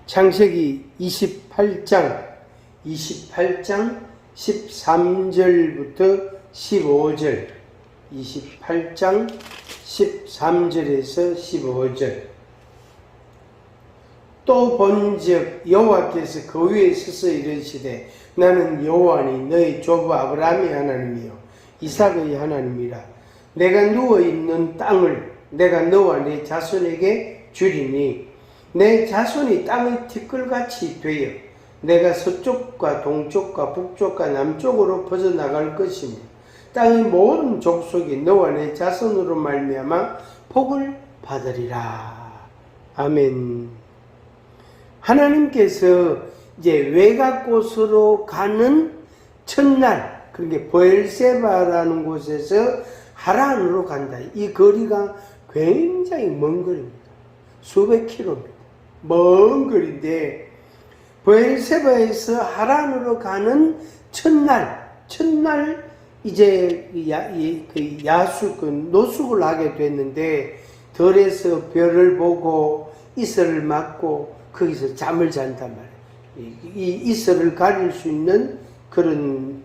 창세기 28장 13절부터 15절, 28장 13절에서 15절. 또 본즉 여호와께서 그 위에 서서 이르시되 나는 여호와니 너희 조부 아브라함의 하나님이요 이삭의 하나님이라. 내가 누워있는 땅을 내가 너와 내 자손에게 주리니 내 자손이 땅의 티끌같이 되어 내가 서쪽과 동쪽과 북쪽과 남쪽으로 퍼져나갈 것이며 땅의 모든 족속이 너와 내 자손으로 말미암아 복을 받으리라. 아멘. 하나님께서 이제 외곽곳으로 가는 첫날, 그러니까 브엘세바라는 곳에서 하란으로 간다. 이 거리가 굉장히 먼 거리입니다. 수백 킬로입니다. 먼 거리인데 브엘세바에서 하란으로 가는 첫날 이제 노숙을 하게 됐는데 들에서 별을 보고 이슬을 맞고 거기서 잠을 잔단 말이에요. 이 이슬을 가릴 수 있는 그런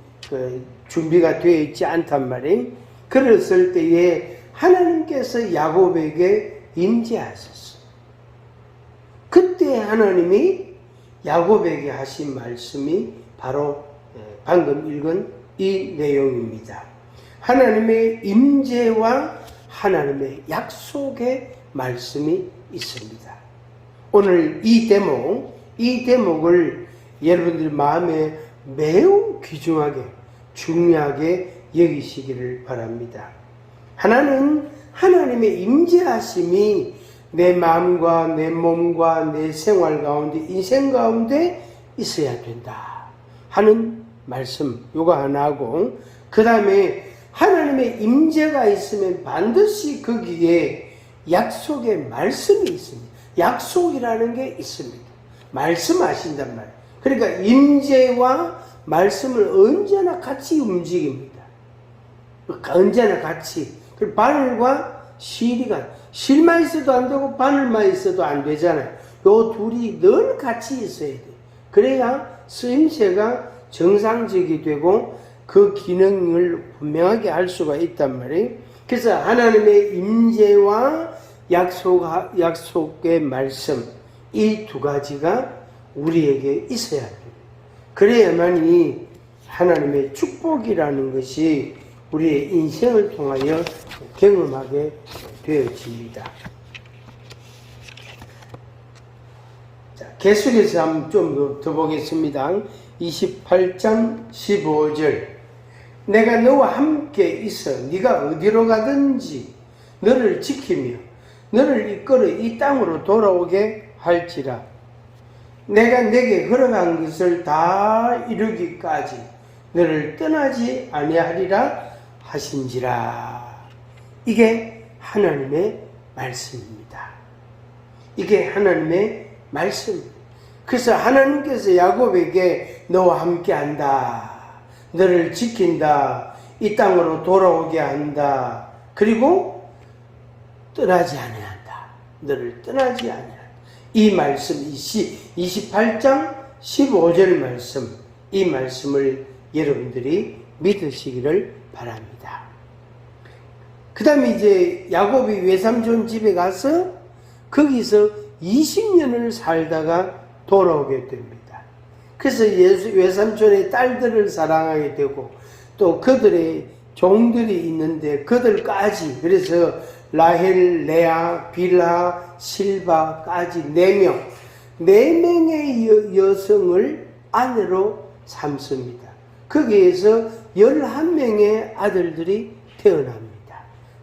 준비가 되어 있지 않단 말이에요. 그랬을 때에 하나님께서 야곱에게 임재하셨어요. 그때 하나님이 야곱에게 하신 말씀이 바로 방금 읽은 이 내용입니다. 하나님의 임재와 하나님의 약속의 말씀이 있습니다. 오늘 이 대목을 여러분들 마음에 매우 귀중하게 중요하게 여기시기를 바랍니다. 하나는 하나님의 임재하심이 내 마음과 내 몸과 내 생활 가운데 인생 가운데 있어야 된다 하는 말씀 요거 하나 하고, 그 다음에 하나님의 임재가 있으면 반드시 거기에 약속의 말씀이 있습니다. 약속이라는 게 있습니다. 말씀하신단 말이에요. 그러니까 임재와 말씀을 언제나 같이 움직입니다. 언제나 같이. 그리고 바늘과 실만 있어도 안 되고 바늘만 있어도 안 되잖아요. 요 둘이 늘 같이 있어야 돼요. 그래야 쓰임새가 정상적이 되고 그 기능을 분명하게 할 수가 있단 말이에요. 그래서 하나님의 임재와 약속의 말씀, 이 두 가지가 우리에게 있어야 돼요. 그래야만이 하나님의 축복이라는 것이 우리의 인생을 통하여 경험하게 되어집니다. 자, 계속해서 한번 좀 더 보겠습니다. 28장 15절. 내가 너와 함께 있어 네가 어디로 가든지 너를 지키며 너를 이끌어 이 땅으로 돌아오게 할지라. 내가 내게 허락한 것을 다 이루기까지 너를 떠나지 아니하리라 하신지라. 이게 하나님의 말씀입니다. 이게 하나님의 말씀. 그래서 하나님께서 야곱에게 너와 함께 한다, 너를 지킨다, 이 땅으로 돌아오게 한다, 그리고 떠나지 아니한다, 너를 떠나지 아니한다. 이 말씀, 28장 15절 말씀, 이 말씀을 여러분들이 믿으시기를 바랍니다. 그 다음에 이제 야곱이 외삼촌 집에 가서 거기서 20년을 살다가 돌아오게 됩니다. 그래서 외삼촌의 딸들을 사랑하게 되고 또 그들의 종들이 있는데 그들까지, 그래서 라헬, 레아, 빌하, 실바까지 4명의 여성을 아내로 삼습니다. 거기에서 11명의 아들들이 태어납니다.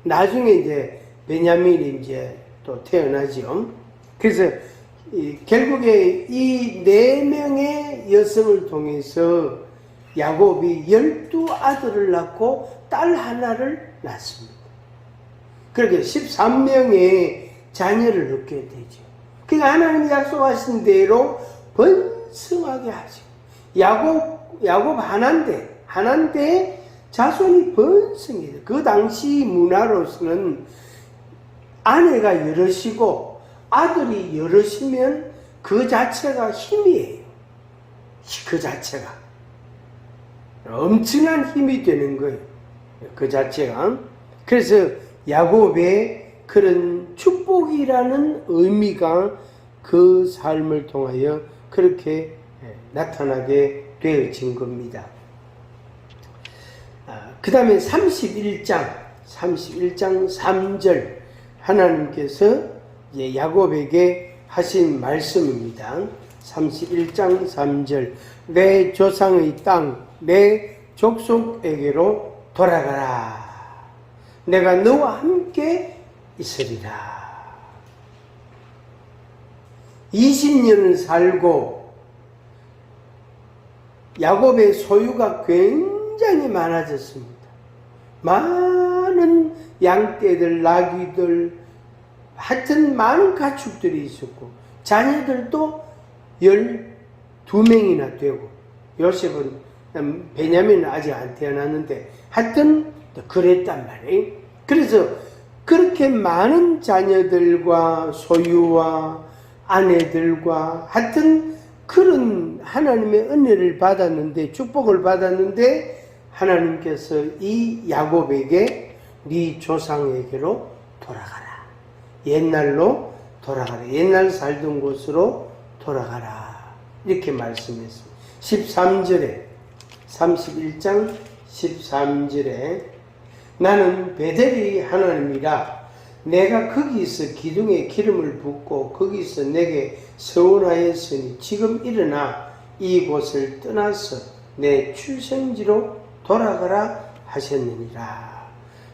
나중에 이제 베냐민이 이제 또 태어나죠. 그래서 결국에 이 4명의 여성을 통해서 야곱이 12아들을 낳고 딸 하나를 낳습니다. 그렇게 13명의 자녀를 얻게 되죠. 그러니까 하나님이 약속하신 대로 번성하게 하죠. 야곱 하나인데 자손이 번성해요. 그 당시 문화로서는 아내가 여럿이고 아들이 여럿이면 그 자체가 힘이에요. 그 자체가 엄청난 힘이 되는 거예요. 그 자체가. 그래서 야곱의 그런 축복이라는 의미가 그 삶을 통하여 그렇게 나타나게 되어진 겁니다. 그 다음에 31장 3절 하나님께서 이제 야곱에게 하신 말씀입니다. 31장 3절 내 조상의 땅, 내 족속에게로 돌아가라. 내가 너와 함께 있으리라. 20년을 살고 야곱의 소유가 굉장히 많아졌습니다. 많은 양떼들, 나귀들, 하여튼 많은 가축들이 있었고 자녀들도 12명이나 되고 요셉은 베냐민은 아직 안 태어났는데 하여튼 그랬단 말이에요. 그래서 그렇게 많은 자녀들과 소유와 아내들과 하여튼 그런 하나님의 은혜를 받았는데 축복을 받았는데 하나님께서 이 야곱에게 네 조상에게로 돌아가라. 옛날로 돌아가라. 옛날 살던 곳으로 돌아가라. 이렇게 말씀했습니다. 13절에 31장 13절에 나는 베델이 하나님이라 내가 거기서 기둥에 기름을 붓고 거기서 내게 서원하였으니 지금 일어나 이곳을 떠나서 내 출생지로 돌아가라 하셨느니라.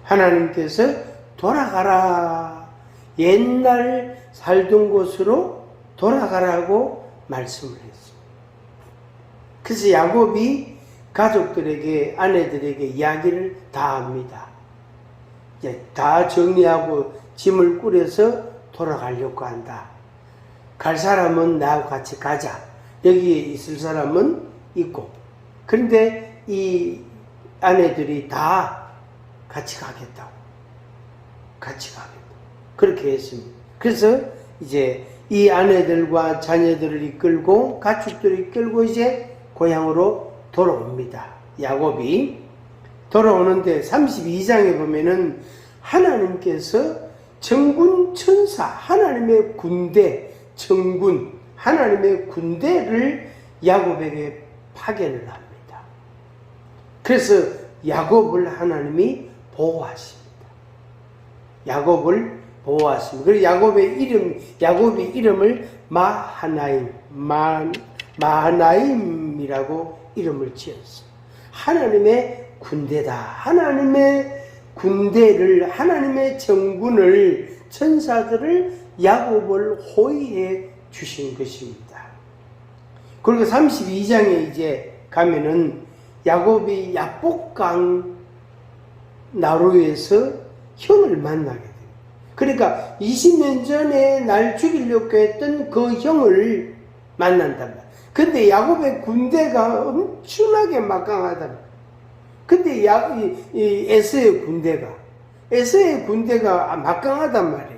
하나님께서 돌아가라. 옛날 살던 곳으로 돌아가라고 말씀을 했습니다. 그래서 야곱이 가족들에게 아내들에게 이야기를 다 합니다. 이제 다 정리하고 짐을 꾸려서 돌아가려고 한다. 갈 사람은 나하고 같이 가자. 여기에 있을 사람은 있고. 그런데 이 아내들이 다 같이 가겠다고. 같이 가겠다고. 그렇게 했습니다. 그래서 이제 이 아내들과 자녀들을 이끌고 가축들을 이끌고 이제 고향으로 돌아옵니다. 야곱이 돌아오는데 32장에 보면은 하나님께서 정군 천사, 하나님의 군대, 정군, 하나님의 군대를 야곱에게 파견을 합니다. 그래서 야곱을 하나님이 보호하십니다. 야곱을 보호하십니다. 그리고 야곱의 이름을 마하나임이라고 이름을 지었어요. 하나님의 군대다. 하나님의 군대를, 하나님의 정군을, 천사들을 야곱을 호위해 주신 것입니다. 그리고 32장에 이제 가면은 야곱이 야복강 나루에서 형을 만나게 돼요. 그러니까 20년 전에 날 죽이려고 했던 그 형을 만난단 말이에요. 근데 야곱의 군대가 엄청나게 막강하단 말이에요. 근데 에서의 군대가 막강하단 말이에요.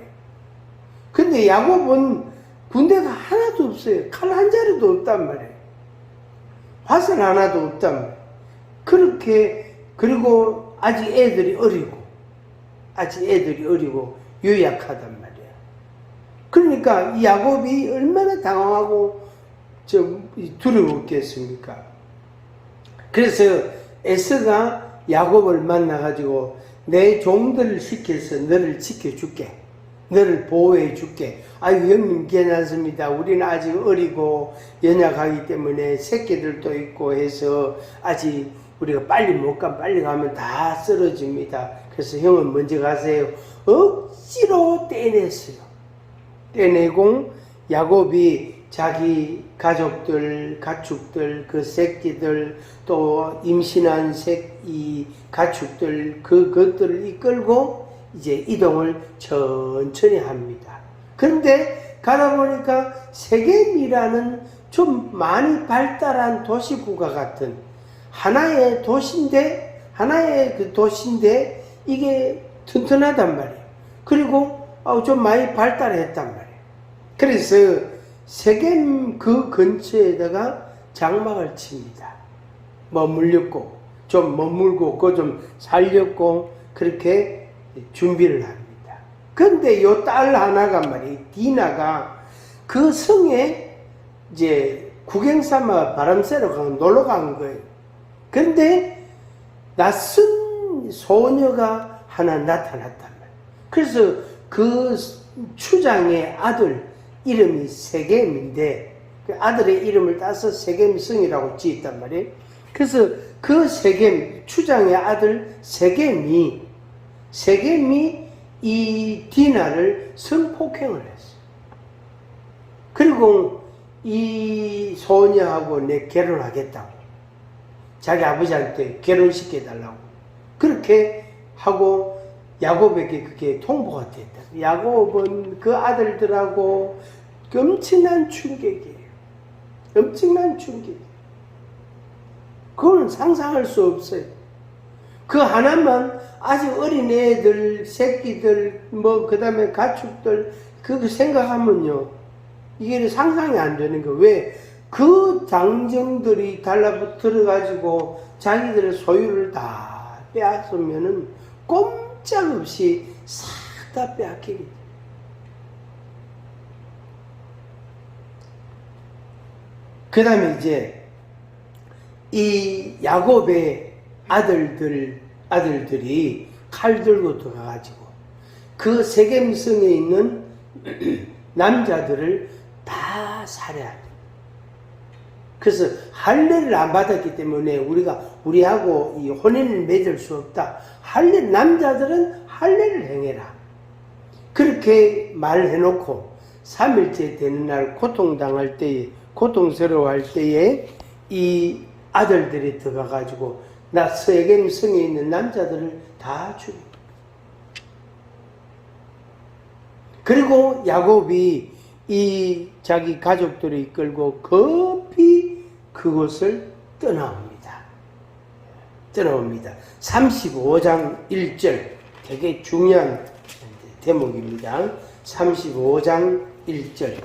근데 야곱은 군대가 하나도 없어요. 칼 한 자루도 없단 말이에요. 화살 하나도 없단 말이에요. 그렇게, 그리고 아직 애들이 어리고 유약하단 말이에요. 그러니까 이 야곱이 얼마나 당황하고 두려웠겠습니까? 그래서 에서가 야곱을 만나가지고 내 종들을 시켜서 너를 지켜줄게. 너를 보호해줄게. 아유, 형님 괜찮습니다. 우리는 아직 어리고 연약하기 때문에 새끼들도 있고 해서 아직 우리가 빨리 못 가면 빨리 가면 다 쓰러집니다. 그래서 형은 먼저 가세요. 억지로 떼냈어요. 떼내고 야곱이 자기 가족들, 가축들, 그 새끼들, 또 임신한 이 가축들, 그것들을 이끌고 이제 이동을 천천히 합니다. 그런데 가다 보니까 세겜이라는 좀 많이 발달한 도시구가 같은 하나의 도시인데 이게 튼튼하단 말이에요. 그리고 좀 많이 발달했단 말이에요. 그래서 세겜 그 근처에다가 장막을 칩니다. 머물렸고, 좀 머물고, 그거 좀 살렸고, 그렇게 준비를 합니다. 근데 요 딸 하나가 말이에요. 디나가 그 성에 이제 구경 삼아 바람 쐬러 놀러 간 거예요. 근데 낯선 소녀가 하나 나타났단 말이에요. 그래서 그 추장의 아들 이름이 세겜인데 그 아들의 이름을 따서 세겜성이라고 지었단 말이에요. 그래서 그 세겜 추장의 아들 세겜이 이 디나를 성폭행을 했어요. 그리고 이 소녀하고 내 결혼하겠다고 자기 아버지한테 결혼시켜달라고 그렇게 하고 야곱에게 그게 통보가 됐다. 야곱은 그 아들들하고 엄청난 충격이에요. 엄청난 충격. 그거는 상상할 수 없어요. 그 하나만 아직 어린 애들, 새끼들, 그 다음에 가축들, 그거 생각하면요. 이게 상상이 안 되는 거. 왜? 그 장정들이 달라붙어가지고 자기들의 소유를 다 빼앗으면은 꼼짝없이 싹 다 빼앗기게. 그 다음에 이제 이 야곱의 아들들이 칼 들고 들어가가지고 그 세겜성에 있는 남자들을 다 살해합니다. 그래서 할례를 안 받았기 때문에 우리하고 이 혼인을 맺을 수 없다. 남자들은 할례를 행해라. 그렇게 말해놓고 3일째 되는 날 고통당할 때에, 고통스러워할 때에 이 아들들이 들어가가지고 세겜 성에 있는 남자들을 다 죽입니다. 그리고 야곱이 이 자기 가족들을 이끌고 급히 그곳을 떠나옵니다. 35장 1절 되게 중요한 대목입니다. 35장 1절